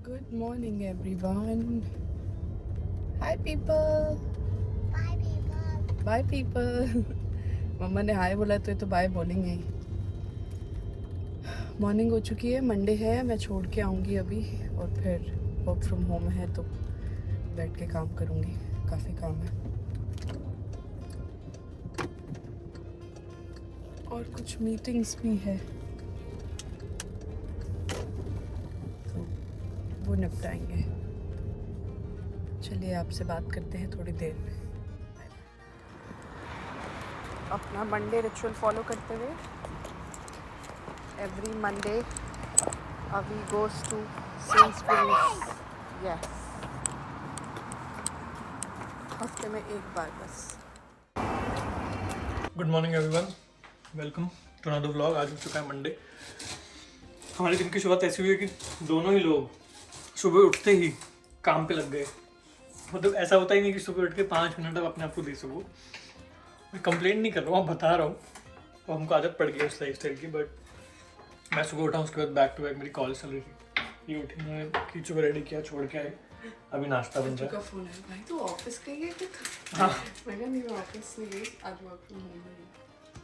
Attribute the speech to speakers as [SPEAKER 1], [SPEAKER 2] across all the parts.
[SPEAKER 1] Good morning, everyone. Hi, people.
[SPEAKER 2] Bye, people.
[SPEAKER 1] Bye, people. मम्मा ने हाय बोला तो ये तो बाय बोलेंगे ही. मॉर्निंग हो चुकी है, मंडे है. मैं छोड़ के आऊँगी अभी और फिर वर्क फ्रॉम होम है तो बैठ के काम करूँगी. काफ़ी काम है और कुछ मीटिंग्स भी है तो वो निपटाएंगे. चलिए आपसे बात करते हैं थोड़ी देर में. अपना मंडे रिचुअल फॉलो करते हुए every Monday Abhi goes to Sainsbury's. Yes, हफ्ते में एक बार बस.
[SPEAKER 3] Good morning everyone, welcome to another vlog. आज हो चुका है मंडे. हमारे दिन की शुरुआत ऐसी हुई है कि दोनों ही लोग सुबह उठते ही काम पे लग गए. मतलब ऐसा होता ही नहीं कि सुबह उठ के 5 मिनट आप अपने आप को दे सको. मैं कंप्लेंट नहीं कर रहा हूँ, बता रहा हूँ. और हमको आदत पड़ गई है उस लाइफ स्टाइल की. बट मैं सुबह उठा, उसके बाद बैक टू बैक मेरी कॉलेज चल रही थी. ये उठी, मैंने खींचो को रेडी किया, छोड़ के आए. अभी नाश्ता बन रहा है.
[SPEAKER 1] फोन है भाई, तो ऑफिस गई है कि
[SPEAKER 3] हाँ,
[SPEAKER 1] मैं कहा नहीं, मैं ऑफिस नहीं गई, आज वर्क फ्रॉम होम है.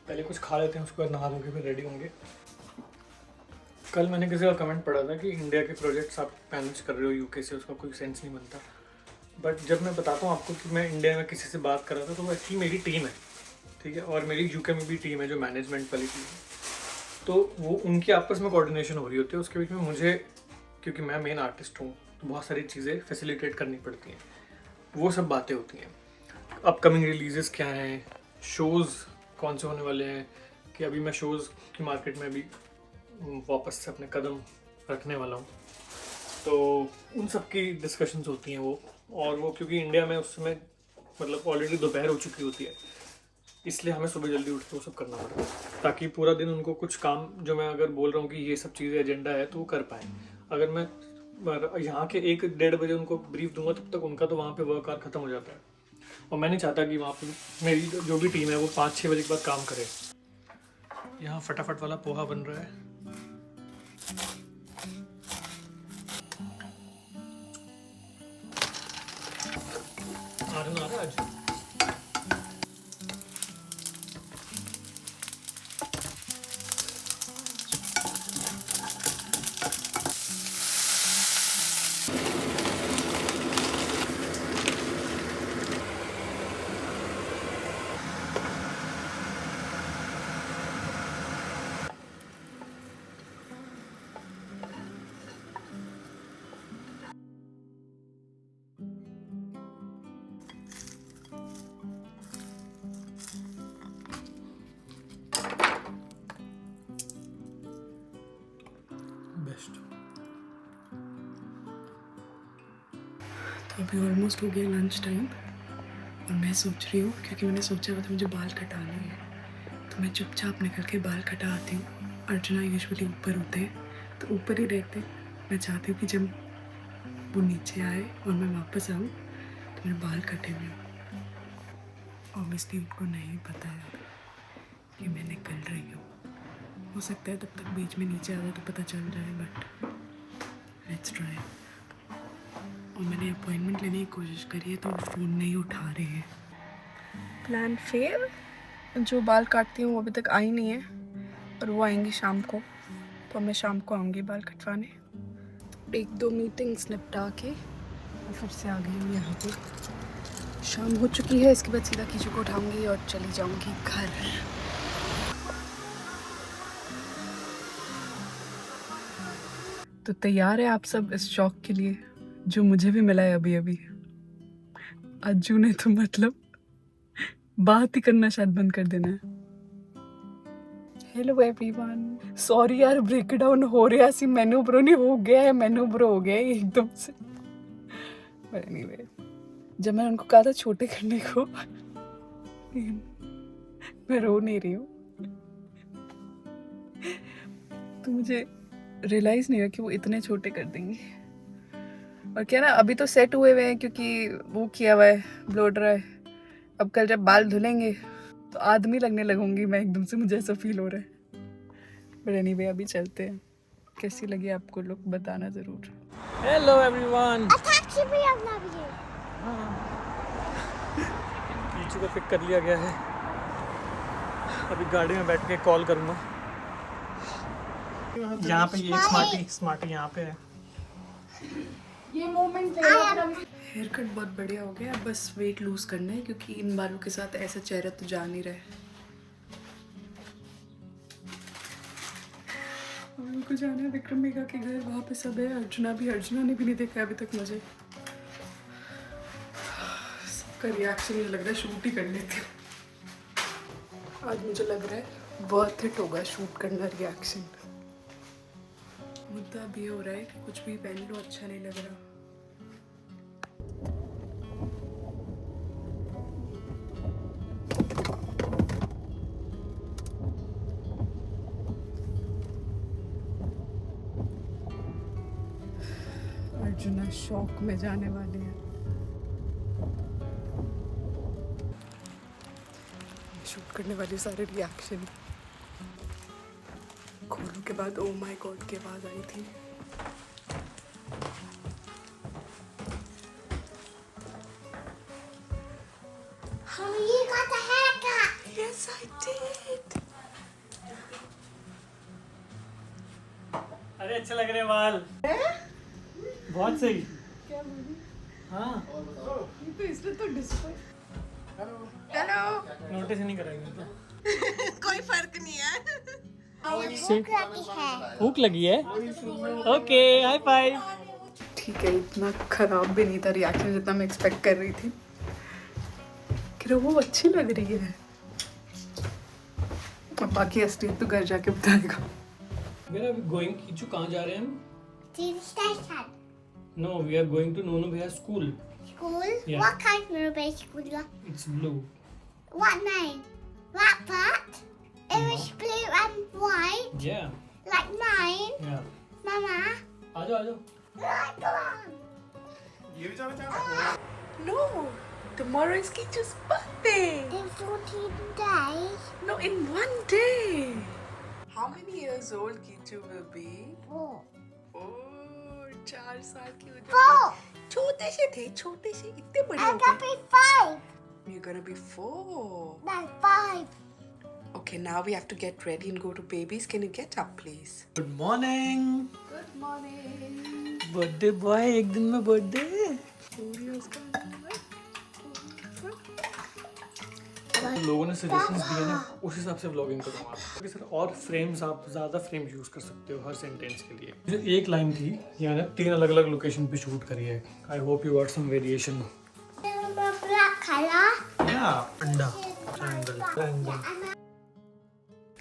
[SPEAKER 3] पहले कुछ खा लेते हैं, उसके बाद नहा धो के फिर रेडी होंगे. कल मैंने किसी का कमेंट पढ़ा था कि इंडिया के प्रोजेक्ट्स आप मैनेज कर रहे हो यूके से, उसका कोई सेंस नहीं बनता. बट जब मैं बताता हूँ आपको कि मैं इंडिया में किसी से बात कर रहा था, तो वो एक्चुअली मेरी टीम है, ठीक है. और मेरी यूके में भी टीम है जो मैनेजमेंट वाली टीम है. तो वो उनकी आपस में कोऑर्डिनेशन हो रही होती है. उसके बीच में मुझे, क्योंकि मैं मेन आर्टिस्ट हूँ, तो बहुत सारी चीज़ें फैसिलिटेट करनी पड़ती हैं. वो सब बातें होती हैं. अपकमिंग रिलीजेस क्या हैं, शोज़ कौन से होने वाले हैं, कि अभी मैं शोज़ की मार्केट में भी वापस से अपने कदम रखने वाला हूँ. तो उन सब की डिस्कशंस होती हैं वो. और वो क्योंकि इंडिया में उस समय मतलब ऑलरेडी दोपहर हो चुकी होती है, इसलिए हमें सुबह जल्दी उठ के वो सब करना पड़ता है, ताकि पूरा दिन उनको कुछ काम जो मैं अगर बोल रहा हूँ कि ये सब चीज़ें एजेंडा है तो वो कर पाएँ. अगर मैं यहाँ के 1-1:30 बजे उनको ब्रीफ दूंगा, तब तक उनका तो वहाँ पे वर्क आवर ख़त्म हो जाता है. और मैं नहीं चाहता कि वहाँ पे मेरी जो भी टीम है वो 5-6 बजे के बाद काम करे. यहाँ फटाफट वाला पोहा बन रहा है. आनंद आ रहा है आज. बेस्ट.
[SPEAKER 1] तो अभी ऑलमोस्ट हो गया लंच टाइम और मैं सोच रही हूँ, क्योंकि मैंने सोचा हुआ था मुझे बाल कटाने हैं, तो मैं चुपचाप निकल के बाल कटा आती हूँ. अर्चना यूजुअली ऊपर होते हैं तो ऊपर ही रहते. मैं चाहती हूँ कि जब वो नीचे आए और मैं वापस आऊँ तो मेरे बाल कटे हुए हों. ऑब्वियसली उनको नहीं पता है कि मैं निकल रही हूँ. हो सकता है तब तक बीच में नीचे आ जाए तो पता चल जाए, बट लेट्स ट्राई. और मैंने अपॉइंटमेंट लेने की कोशिश करी है तो वो फ़ोन नहीं उठा रहे हैं. Plan fail. जो बाल काटती हूँ वो अभी तक आई नहीं है और वो आएंगी शाम को, तो मैं शाम को आऊँगी बाल कटवाने. 1-2 मीटिंग्स निपटा के और फिर से आ गई हूँ यहाँ पे. शाम हो चुकी है, इसके बाद सीधा कीचू को उठाऊँगी और चली जाऊँगी घर. तो तैयार है आप सब इस शौक के लिए जो मुझे भी मिला है अभी अभी. अज्जू ने तो मतलब बात ही करना शायद बंद कर देना है. हेलो एवरीवन, सॉरी यार ब्रेक डाउन हो रहा सी. मैनू ब्रो नहीं हो गया है, मैनू ब्रो हो गया है एकदम से. बट एनीवे, जब मैंने उनको कहा था छोटे करने को मैं रो नहीं रही हूँ. तो मुझे रियलाइज नहीं हुआ कि वो इतने छोटे कर देंगे. और क्या ना, अभी तो सेट हुए हुए हैं क्योंकि वो किया हुआ है, ब्लो ड्राई. अब कल जब बाल धुलेंगे तो आदमी लगने लगूंगी मैं एकदम से, मुझे ऐसा फील हो रहा है. बट एनीवे अभी चलते हैं. कैसी लगी आपको लुक बताना ज़रूर.
[SPEAKER 3] Hello everyone.
[SPEAKER 2] Attached me, I love you.
[SPEAKER 3] Kichu को पिक कर लिया गया है, अभी गाड़ी में बैठ के कॉल करूँगा। यहाँ पे ये स्मार्टी यहाँ पे है।
[SPEAKER 1] हेयर कट बहुत बढ़िया हो गया, अब बस वेट लूज करना है क्योंकि इन बालों के साथ ऐसा चेहरा तो जा नहीं रहा है। और उनको जाना है विक्रमिका के घर, वहाँ पे सब है। अर्जुना ने भी नहीं देखा अभी तक मुझे। सबका रिएक्शन मुझे लग रहा है शूट ही कर लेती हूँ आज। मुझे लग रहा है वर्थ इट होगा शूट करना रिएक्शन। मुद्दा भी हो रहा है कि कुछ भी पहन लो अच्छा नहीं लग रहा। अर्जुना शौक में जाने वाले हैं। शूट करने वाले सारे रिएक्शन खोलने के बाद ओ माय गॉड की आवाज आई थी।
[SPEAKER 2] Mommy, you got a haircut.
[SPEAKER 1] Yes, I did.
[SPEAKER 3] अरे अच्छे लग रहे हैं बाल, बहुत सही।
[SPEAKER 1] क्या बोली?
[SPEAKER 3] हाँ,
[SPEAKER 1] ये तो इसने तो डिस्प्ले। हेलो।
[SPEAKER 3] नोटिस ही नहीं कराएंगे तो।
[SPEAKER 1] कोई फर्क नहीं है।
[SPEAKER 3] भूख लगी है। Okay, high five.
[SPEAKER 1] ठीक है, इतना खराब भी नहीं था रिएक्शन जितना मैं एक्सपेक्ट कर रही थी। कि वो अच्छी लग रही है। अब बाकी असलियत तो घर जाके बताएगा।
[SPEAKER 3] मेरा गोइंग कीचू कहाँ जा रहे हैं हम?
[SPEAKER 2] To the station.
[SPEAKER 3] No, we are going to Nono Bhaiya school.
[SPEAKER 2] School?
[SPEAKER 3] Yeah.
[SPEAKER 2] What kind of rubbish school?
[SPEAKER 3] It's blue.
[SPEAKER 2] What name? Ratbat? It was blue and white,
[SPEAKER 3] Yeah,
[SPEAKER 2] like mine.
[SPEAKER 3] yeah.
[SPEAKER 2] Mama.
[SPEAKER 3] आ जाओ।
[SPEAKER 2] Right, go on.
[SPEAKER 1] No, tomorrow is Kichu's birthday.
[SPEAKER 2] In 14 days.
[SPEAKER 1] No, in 1 day. How many years old Kichu will be?
[SPEAKER 2] 4.
[SPEAKER 1] Oh, 4 साल की हो
[SPEAKER 2] 4.
[SPEAKER 1] छोटे से थे, छोटे से इतने बड़े हो
[SPEAKER 2] I'm gonna
[SPEAKER 1] गए।
[SPEAKER 2] be 5.
[SPEAKER 1] You're gonna be 4.
[SPEAKER 2] No, 5.
[SPEAKER 1] Okay, now we have to get ready and go to babies. Can you get up, please?
[SPEAKER 3] Good morning.
[SPEAKER 1] Good morning.
[SPEAKER 3] Birthday boy, एक दिन में बर्थडे। लोगों ने सजेशंस दिए ना, उस हिसाब से व्लॉगिंग करूँगा। क्योंकि सर और फ्रेम्स, आप ज़्यादा फ्रेम्स यूज़ कर सकते हो हर सेंटेंस के लिए। जो एक लाइन थी, यानी 3 अलग अलग लोकेशन पे शूट करी है। I hope you got some variation.
[SPEAKER 2] Black color.
[SPEAKER 3] या अंडा ट्रायंगल।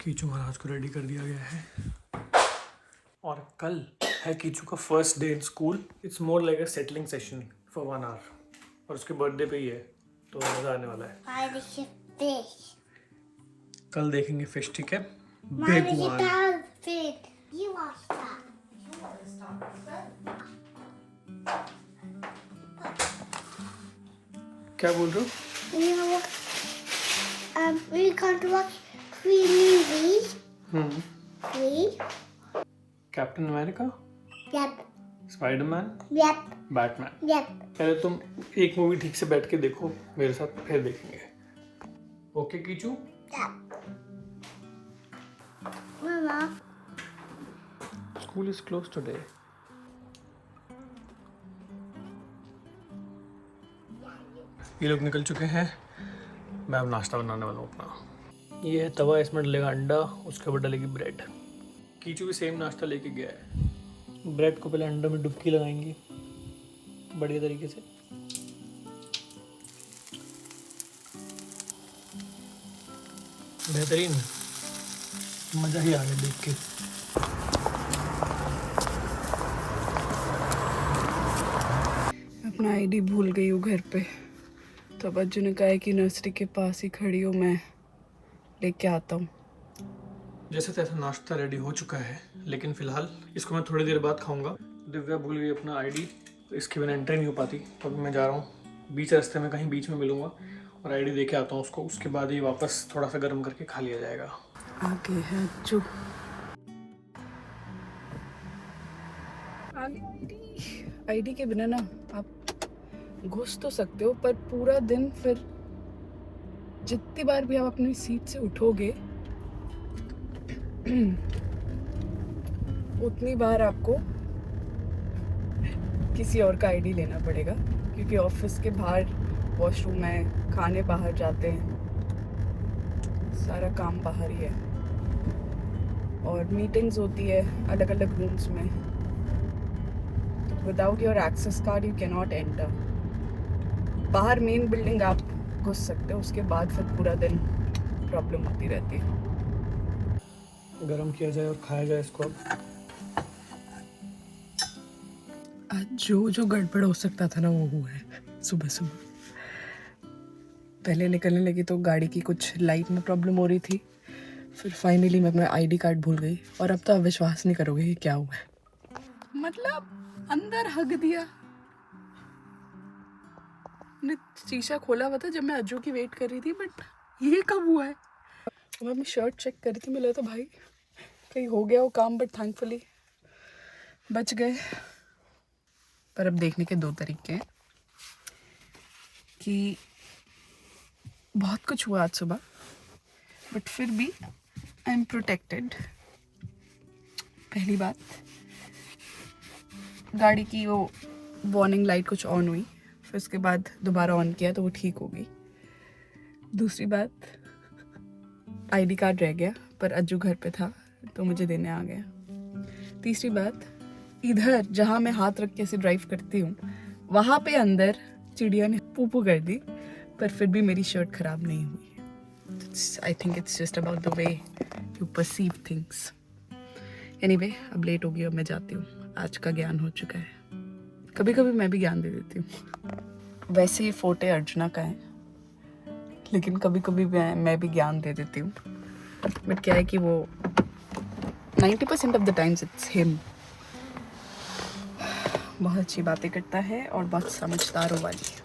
[SPEAKER 3] कीचू महाराज को रेडी कर दिया गया है और कल है कीचू का first day in school. It's more like a settling session for 1 hour और उसके बर्थडे पे ही है, तो मज़ा आने वाला है।
[SPEAKER 2] Mine is a fish.
[SPEAKER 3] कल देखेंगे फिश, ठीक है?
[SPEAKER 2] Mine
[SPEAKER 3] big
[SPEAKER 2] is a
[SPEAKER 3] one.
[SPEAKER 2] dolphin. You watch that.
[SPEAKER 3] क्या बोल रहे हो?
[SPEAKER 2] You know what? We're going to watch 3 movies. 3?
[SPEAKER 3] Captain America,
[SPEAKER 2] Yep.
[SPEAKER 3] Spiderman,
[SPEAKER 2] Yep.
[SPEAKER 3] Batman.
[SPEAKER 2] Yep.
[SPEAKER 3] पहले तुम एक मूवी ठीक से बैठ के देखो मेरे साथ, फिर देखेंगे। Okay Kichu?
[SPEAKER 2] Yep. Mama.
[SPEAKER 3] School is close today. ये लोग निकल चुके हैं, मैं अब नाश्ता बनाने वाला हूँ अपना। ये है तवा, इसमें डलेगा अंडा, उसके ऊपर डलेगी ब्रेड। कीचू भी सेम नाश्ता लेके गया है। ब्रेड को पहले अंडे में डुबकी लगाएंगी बढ़िया तरीके से। बेहतरीन, मज़ा ही आ गया देख के।
[SPEAKER 1] अपना आईडी भूल गई हूँ घर पे, तो अब अज्जू ने कहा है कि नर्सरी के पास ही खड़ी हूँ, मैं लेके आता हूँ।
[SPEAKER 3] जैसे तैसे नाश्ता रेडी हो चुका है, लेकिन फिलहाल इसको मैं थोड़ी देर बाद खाऊंगा। दिव्या भूल गई अपना आईडी, तो इसके बिना एंट्री नहीं हो पाती। तो अभी मैं जा रहा हूँ बीच रास्ते में, कहीं बीच में मिलूंगा और आईडी दे के आता हूँ उसको। उसके बाद ही वापस थोड़ा सा गर्म करके खा लिया जाएगा।
[SPEAKER 1] आगे है अज्जू। आ गई आईडी। आईडी के बिना ना आप घुस तो सकते हो, पर पूरा दिन फिर जितनी बार भी आप अपनी सीट से उठोगे उतनी बार आपको किसी और का आईडी लेना पड़ेगा, क्योंकि ऑफिस के बाहर वॉशरूम है, खाने बाहर जाते हैं, सारा काम बाहर ही है, और मीटिंग्स होती है अलग अलग रूम्स में। Without your access card you can not enter. बाहर मेन बिल्डिंग आप घुस सकते हो, उसके बाद फिर पूरा दिन प्रॉब्लम होती रहती है।
[SPEAKER 3] गरम किया जाए और खाया जाए इसको अब।
[SPEAKER 1] आज जो गड़बड़ हो सकता था ना वो हुआ है सुबह सुबह। पहले निकलने लगी तो गाड़ी की कुछ लाइट में प्रॉब्लम हो रही थी, फिर फाइनली मैं अपना आईडी कार्ड भूल गई, और अब तो आप विश्वास नहीं करोगे कि क्या हुआ है। मतलब अंदर हग दिया। मैंने शीशा खोला हुआ था जब मैं अज्जू की वेट कर रही थी, बट ये कब हुआ है? मैं अपनी शर्ट चेक कर रही थी, मिला तो भाई कहीं हो गया वो काम, बट थैंकफुली बच गए। पर अब देखने के दो तरीके हैं कि बहुत कुछ हुआ आज सुबह, बट फिर भी आई एम प्रोटेक्टेड। पहली बात, गाड़ी की वो वार्निंग लाइट कुछ ऑन हुई, फिर उसके बाद दोबारा ऑन किया तो वो ठीक हो गई। दूसरी बात, आईडी कार्ड रह गया पर अज्जू घर पे था तो मुझे देने आ गया। तीसरी बात, इधर जहाँ मैं हाथ रख के ऐसे ड्राइव करती हूँ वहाँ पे अंदर चिड़िया ने पूपू कर दी, पर फिर भी मेरी शर्ट खराब नहीं हुई। I think it's just about the way you perceive things. Anyway, अब लेट हो गई, अब मैं जाती हूँ। आज का ज्ञान हो चुका है। कभी कभी मैं भी ज्ञान दे देती हूँ। वैसे ये फोटे अर्चना का है, लेकिन कभी कभी मैं भी ज्ञान दे देती हूँ, बट क्या है कि वो 90% of the times it's him. बहुत अच्छी बातें करता है और बहुत समझदारों वाली।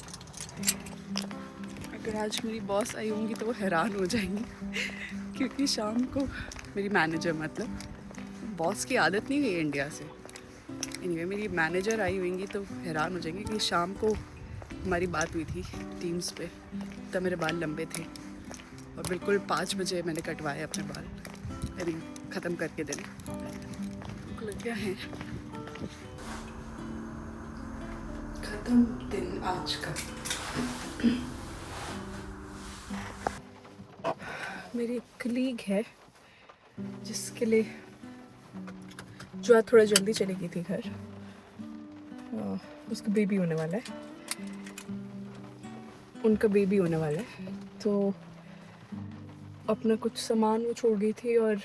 [SPEAKER 1] अगर आज मेरी बॉस आई होंगी तो वो हैरान हो जाएंगी, क्योंकि शाम को मेरी मैनेजर, मतलब बॉस की आदत नहीं है इंडिया से। एनीवे, मेरी मैनेजर आई होंगी तो हैरान हो जाएंगे कि शाम को हमारी बात हुई थी टीम्स पे, तब मेरे बाल लंबे थे और बिल्कुल 5 बजे मैंने कटवाए अपने बाल, यानी ख़त्म करके दिन। तो लग गया है ख़त्म दिन आज का। मेरी कलीग है जिसके लिए जो आज थोड़ा जल्दी चली गई थी घर, उसका बेबी होने वाला है, उनका बेबी होने वाला है, तो अपना कुछ सामान वो छोड़ गई थी, और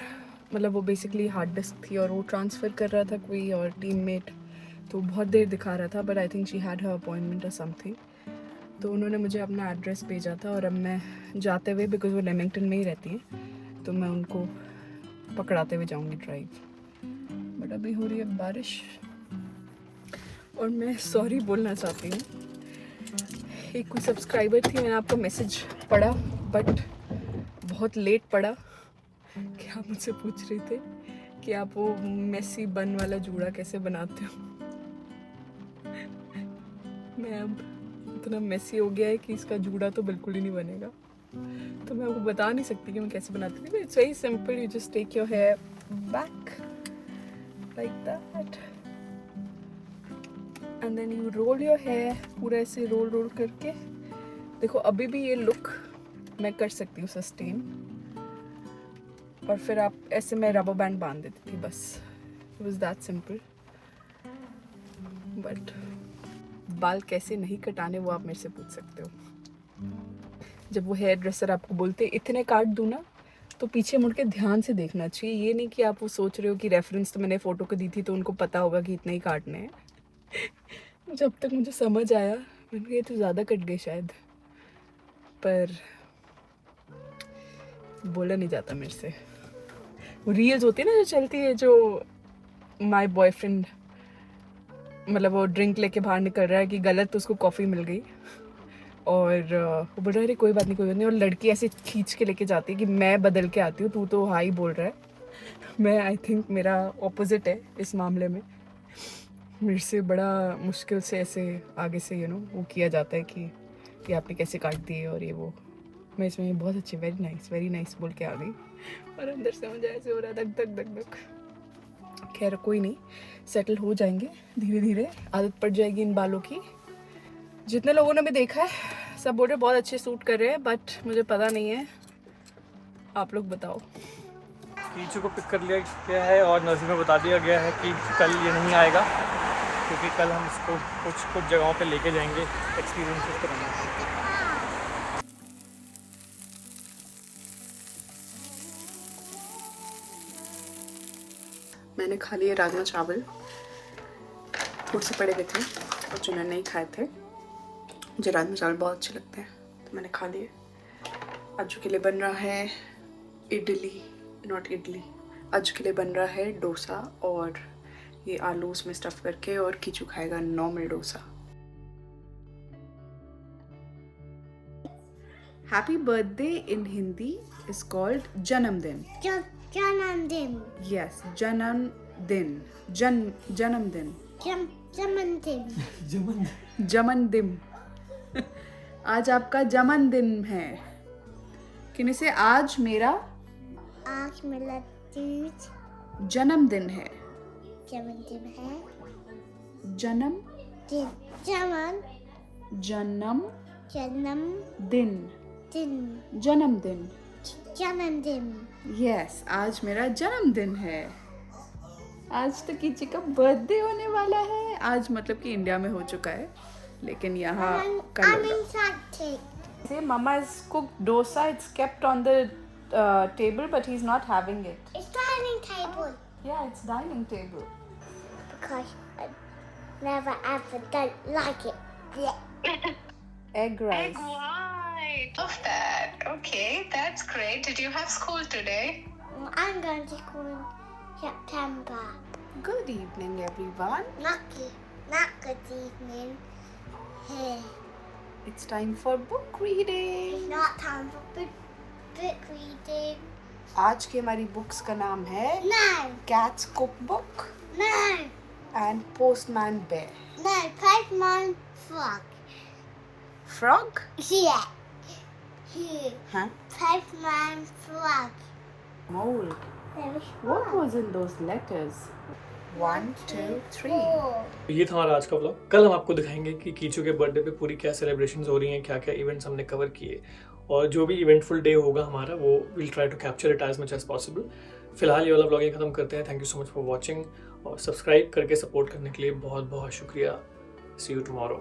[SPEAKER 1] मतलब वो बेसिकली हार्ड डिस्क थी और वो ट्रांसफ़र कर रहा था कोई और टीममेट, तो बहुत देर दिखा रहा था, but I think she had her appointment और समथिंग। तो उन्होंने मुझे अपना एड्रेस भेजा था, और अब मैं जाते हुए, बिकॉज वो लेमिंगटन में ही रहती हैं, तो मैं उनको पकड़ाते हुए जाऊंगी ड्राइव। बट अभी हो रही है बारिश, और मैं सॉरी बोलना चाहती हूँ। एक कोई सब्सक्राइबर थी, मैंने आपका मैसेज पढ़ा, बट बहुत लेट पढ़ा, कि आप मुझसे पूछ रहे थे कि आप वो मेसी बन वाला जूड़ा कैसे बनाते हो। मैं अब इतना मेसी हो गया है कि इसका जूड़ा तो बिल्कुल ही नहीं बनेगा, तो मैं आपको बता नहीं सकती कि मैं कैसे बनाती थी। It's very simple, you just take your hair back like that and then you roll your hair, पूरा ऐसे रोल करके। देखो अभी भी ये लुक मैं कर सकती हूँ सस्टेन, और फिर आप ऐसे, मैं रबर बैंड बांध देती थी बस, it was that simple. But बाल कैसे नहीं कटाने वो आप मेरे से पूछ सकते हो। जब वो हेयर ड्रेसर आपको बोलते इतने काट दूँ ना, तो पीछे मुड़ के ध्यान से देखना चाहिए। ये नहीं कि आप वो सोच रहे हो कि रेफरेंस तो मैंने फ़ोटो को दी थी तो उनको पता होगा कि इतने ही काटने हैं। जब तक मुझे समझ आया, मैंने कहा ये तो ज़्यादा कट गए शायद, पर बोला नहीं जाता मेरे से। वो रील्स होती है ना जो चलती है, जो माय बॉयफ्रेंड, मतलब वो ड्रिंक लेके बाहर निकल रहा है कि गलत, तो उसको कॉफ़ी मिल गई, और वो बोल रहा है अरे कोई बात नहीं, और लड़की ऐसे खींच के लेके जाती है कि मैं बदल के आती हूँ, तू तो हाई बोल रहा है। मैं आई थिंक मेरा ऑपोजिट है इस मामले में। मेरे से बड़ा मुश्किल से ऐसे आगे से वो किया जाता है कि ये आपने कैसे काट दिए और ये वो। मैं इसमें बहुत अच्छी वेरी नाइस बोल के आ गई और अंदर से मुझे ऐसे हो रहा है धक धक धक धक। खैर कोई नहीं, सेटल हो जाएंगे धीरे धीरे, आदत पड़ जाएगी इन बालों की। जितने लोगों ने भी देखा है सब बोल रहे बहुत अच्छे सूट कर रहे हैं, बट मुझे पता नहीं है, आप लोग बताओ।
[SPEAKER 3] कीचू को पिक कर लिया गया है और नर्सरी में बता दिया गया है कि कल ये नहीं आएगा, क्योंकि कल हम इसको कुछ जगहों पे लेके जाएंगे एक्सपीरियंसेस कराने।
[SPEAKER 1] मैंने खा लिए राजमा चावल, फूड से पड़े हुए थे और चुनर नहीं खाए थे। मुझे राजमा चावल बहुत अच्छे लगते हैं तो मैंने खा लिए। अज्जू के लिए बन रहा है अज्जू के लिए बन रहा है डोसा, और ये आलू उसमें स्टफ करके, और कीचू खाएगा normal dosa. Happy birthday in Hindi is called जन्मदिन।
[SPEAKER 2] जन्मदिन।
[SPEAKER 1] यस, जन्मदिन। जन्मदिन।
[SPEAKER 2] जन्मदिन।
[SPEAKER 1] जन्मदिन। आज आपका जन्मदिन है। किन्हीं से आज मेरा जन्मदिन है।
[SPEAKER 2] जन्मदिन है। जन्मदिन।
[SPEAKER 1] यस, आज मेरा जन्मदिन है। आज तो कीची का बर्थडे होने वाला है। आज मतलब कि इंडिया में हो चुका है, लेकिन यहाँ कल होगा। Say, Mama has cooked dosa. It's kept on the table, but he's not having it.
[SPEAKER 2] It's dining table.
[SPEAKER 1] Yeah, it's dining table.
[SPEAKER 2] Because I never ever don't like it.
[SPEAKER 1] Egg rice.
[SPEAKER 4] Egg white. Love that. Okay, that's great. Did you have school today?
[SPEAKER 2] I'm going to school in September.
[SPEAKER 1] Good evening, everyone.
[SPEAKER 2] Not good evening. Here.
[SPEAKER 1] It's time for book reading.
[SPEAKER 2] It's not time for book reading.
[SPEAKER 1] आज की हमारी books का नाम है
[SPEAKER 2] No.
[SPEAKER 1] Cat's Cookbook
[SPEAKER 2] No.
[SPEAKER 1] and Postman Bear.
[SPEAKER 2] No. Pokemon Frog.
[SPEAKER 1] Frog?
[SPEAKER 2] Yeah. Here.
[SPEAKER 1] Huh?
[SPEAKER 2] Pokemon Frog.
[SPEAKER 1] Mole.
[SPEAKER 2] There is
[SPEAKER 1] What was in those letters? 1, 2, 3.
[SPEAKER 2] 4.
[SPEAKER 3] ये था हमारा आज का व्लॉग। कल हम आपको दिखाएंगे कि कीचू के बर्थडे पे पूरी क्या सेलिब्रेशंस हो रही हैं, क्या क्या इवेंट्स हमने कवर किए, और जो भी इवेंटफुल डे होगा हमारा वो will try to capture it as much as possible. फिलहाल ये वाला व्लॉगिंग खत्म करते हैं। Thank you so much for watching, और सब्सक्राइब करके सपोर्ट करने के लिए बहुत बहुत शुक्रिया। See you tomorrow.